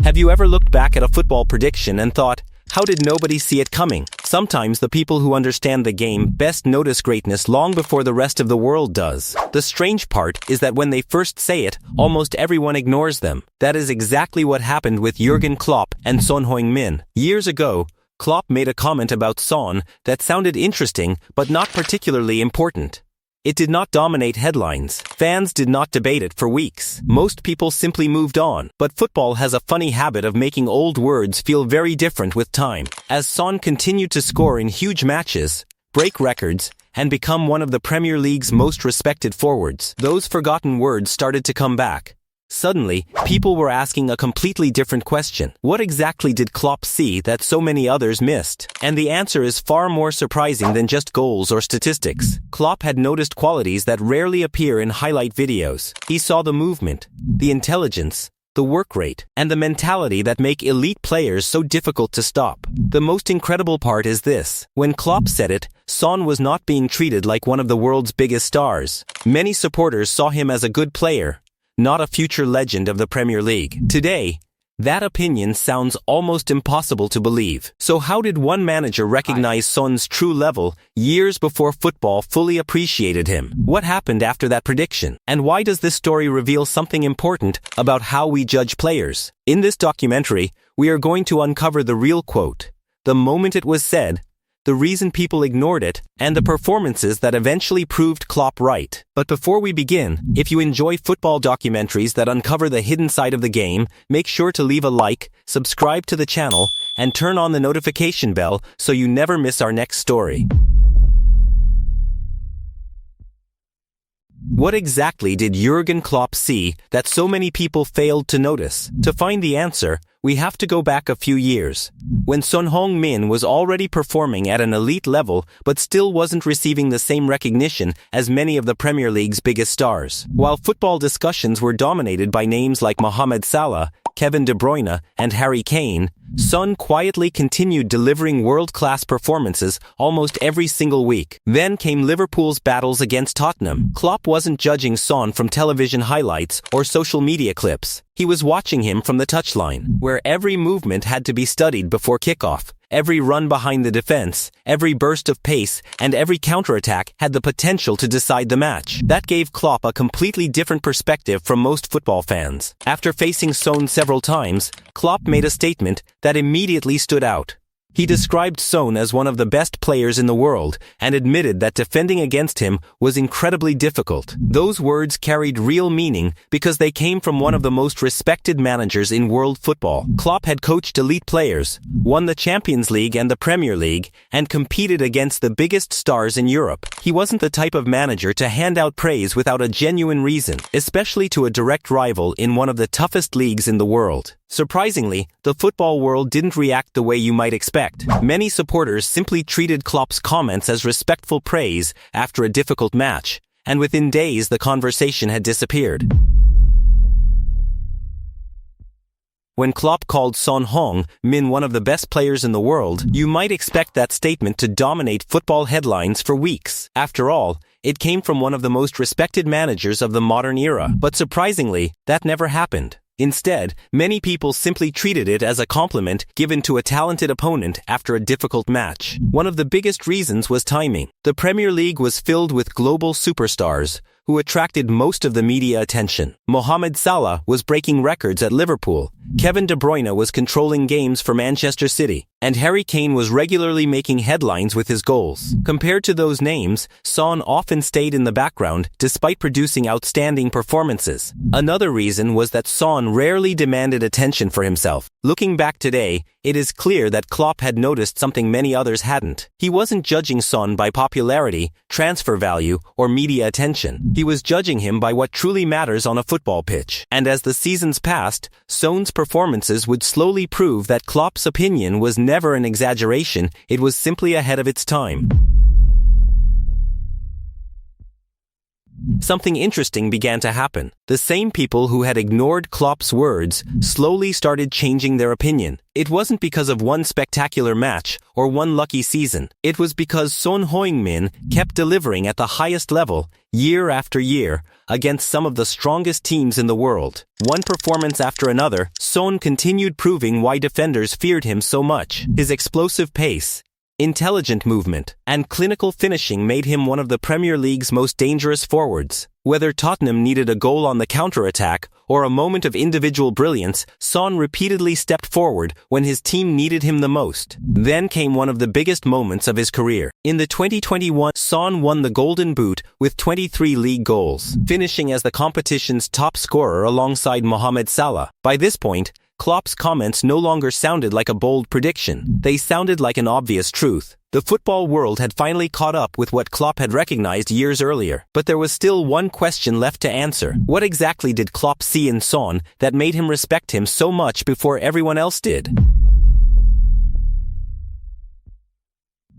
Have you ever looked back at a football prediction and thought, how did nobody see it coming? Sometimes the people who understand the game best notice greatness long before the rest of the world does. The strange part is that when they first say it, almost everyone ignores them. That is exactly what happened with Jürgen Klopp and Son Heung-min. Years ago, Klopp made a comment about Son that sounded interesting but not particularly important. It did not dominate headlines. Fans did not debate it for weeks. Most people simply moved on. But football has a funny habit of making old words feel very different with time. As Son continued to score in huge matches, break records, and become one of the Premier League's most respected forwards, those forgotten words started to come back. Suddenly, people were asking a completely different question. What exactly did Klopp see that so many others missed? And the answer is far more surprising than just goals or statistics. Klopp had noticed qualities that rarely appear in highlight videos. He saw the movement, the intelligence, the work rate, and the mentality that make elite players so difficult to stop. The most incredible part is this. When Klopp said it, Son was not being treated like one of the world's biggest stars. Many supporters saw him as a good player, not a future legend of the Premier League. Today, that opinion sounds almost impossible to believe. So how did one manager recognize Son's true level years before football fully appreciated him? What happened after that prediction? And why does this story reveal something important about how we judge players? In this documentary, we are going to uncover the real quote, the moment it was said, the reason people ignored it, and the performances that eventually proved Klopp right. But before we begin, if you enjoy football documentaries that uncover the hidden side of the game, make sure to leave a like, subscribe to the channel, and turn on the notification bell so you never miss our next story. What exactly did Jürgen Klopp see that so many people failed to notice? To find the answer, we have to go back a few years, when Son Heung-min was already performing at an elite level but still wasn't receiving the same recognition as many of the Premier League's biggest stars. While football discussions were dominated by names like Mohamed Salah, Kevin De Bruyne, and Harry Kane, Son quietly continued delivering world-class performances almost every single week. Then came Liverpool's battles against Tottenham. Klopp wasn't judging Son from television highlights or social media clips. He was watching him from the touchline, where every movement had to be studied before kickoff. Every run behind the defense, every burst of pace, and every counterattack had the potential to decide the match. That gave Klopp a completely different perspective from most football fans. After facing Son several times, Klopp made a statement that immediately stood out. He described Son as one of the best players in the world and admitted that defending against him was incredibly difficult. Those words carried real meaning because they came from one of the most respected managers in world football. Klopp had coached elite players, won the Champions League and the Premier League, and competed against the biggest stars in Europe. He wasn't the type of manager to hand out praise without a genuine reason, especially to a direct rival in one of the toughest leagues in the world. Surprisingly, the football world didn't react the way you might expect. Many supporters simply treated Klopp's comments as respectful praise after a difficult match, and within days the conversation had disappeared. When Klopp called Son Heung-min one of the best players in the world, you might expect that statement to dominate football headlines for weeks. After all, it came from one of the most respected managers of the modern era. But surprisingly, that never happened. Instead, many people simply treated it as a compliment given to a talented opponent after a difficult match. One of the biggest reasons was timing. The Premier League was filled with global superstars who attracted most of the media attention. Mohamed Salah was breaking records at Liverpool, Kevin De Bruyne was controlling games for Manchester City, and Harry Kane was regularly making headlines with his goals. Compared to those names, Son often stayed in the background despite producing outstanding performances. Another reason was that Son rarely demanded attention for himself. Looking back today, it is clear that Klopp had noticed something many others hadn't. He wasn't judging Son by popularity, transfer value, or media attention. He was judging him by what truly matters on a football pitch. And as the seasons passed, Son's performances would slowly prove that Klopp's opinion was never an exaggeration, it was simply ahead of its time. Something interesting began to happen. The same people who had ignored Klopp's words slowly started changing their opinion. It wasn't because of one spectacular match or one lucky season. It was because Son Heung-min kept delivering at the highest level, year after year, against some of the strongest teams in the world. One performance after another, Son continued proving why defenders feared him so much. His explosive pace, intelligent movement, and clinical finishing made him one of the Premier League's most dangerous forwards. Whether Tottenham needed a goal on the counter-attack or a moment of individual brilliance, Son repeatedly stepped forward when his team needed him the most. Then came one of the biggest moments of his career. In the 2021, Son won the Golden Boot with 23 league goals, finishing as the competition's top scorer alongside Mohamed Salah. By this point, Klopp's comments no longer sounded like a bold prediction. They sounded like an obvious truth. The football world had finally caught up with what Klopp had recognized years earlier. But there was still one question left to answer. What exactly did Klopp see in Son that made him respect him so much before everyone else did?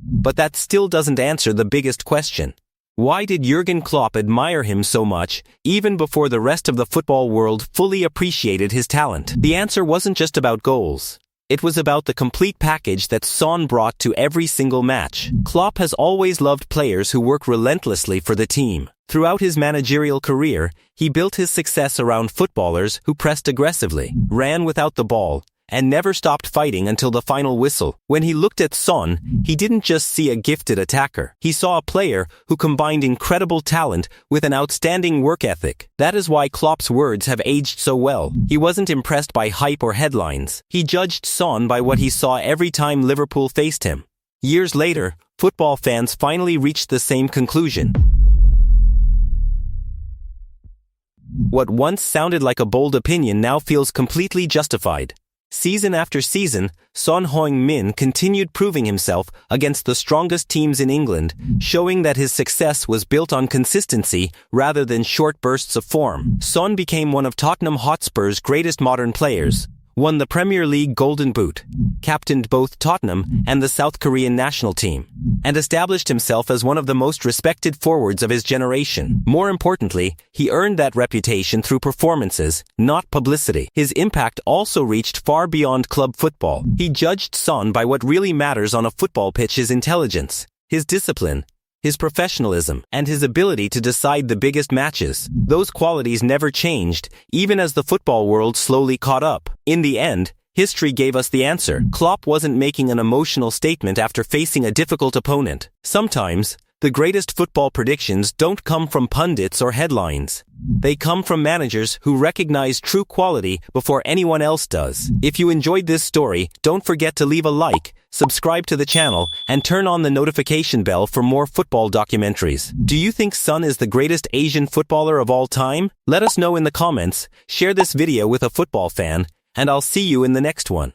But that still doesn't answer the biggest question. Why did Jürgen Klopp admire him so much, even before the rest of the football world fully appreciated his talent? The answer wasn't just about goals. It was about the complete package that Son brought to every single match. Klopp has always loved players who work relentlessly for the team. Throughout his managerial career, he built his success around footballers who pressed aggressively, ran without the ball, and never stopped fighting until the final whistle. When he looked at Son, he didn't just see a gifted attacker. He saw a player who combined incredible talent with an outstanding work ethic. That is why Klopp's words have aged so well. He wasn't impressed by hype or headlines. He judged Son by what he saw every time Liverpool faced him. Years later, football fans finally reached the same conclusion. What once sounded like a bold opinion now feels completely justified. Season after season, Son Heung-min continued proving himself against the strongest teams in England, showing that his success was built on consistency rather than short bursts of form. Son became one of Tottenham Hotspur's greatest modern players, won the Premier League Golden Boot, captained both Tottenham and the South Korean national team, and established himself as one of the most respected forwards of his generation. More importantly, he earned that reputation through performances, not publicity. His impact also reached far beyond club football. He judged Son by what really matters on a football pitch: his intelligence, his discipline, his professionalism, and his ability to decide the biggest matches. Those qualities never changed, even as the football world slowly caught up. In the end, history gave us the answer. Klopp wasn't making an emotional statement after facing a difficult opponent. Sometimes, the greatest football predictions don't come from pundits or headlines. They come from managers who recognize true quality before anyone else does. If you enjoyed this story, don't forget to leave a like, subscribe to the channel, and turn on the notification bell for more football documentaries. Do you think Son is the greatest Asian footballer of all time? Let us know in the comments, share this video with a football fan, and I'll see you in the next one.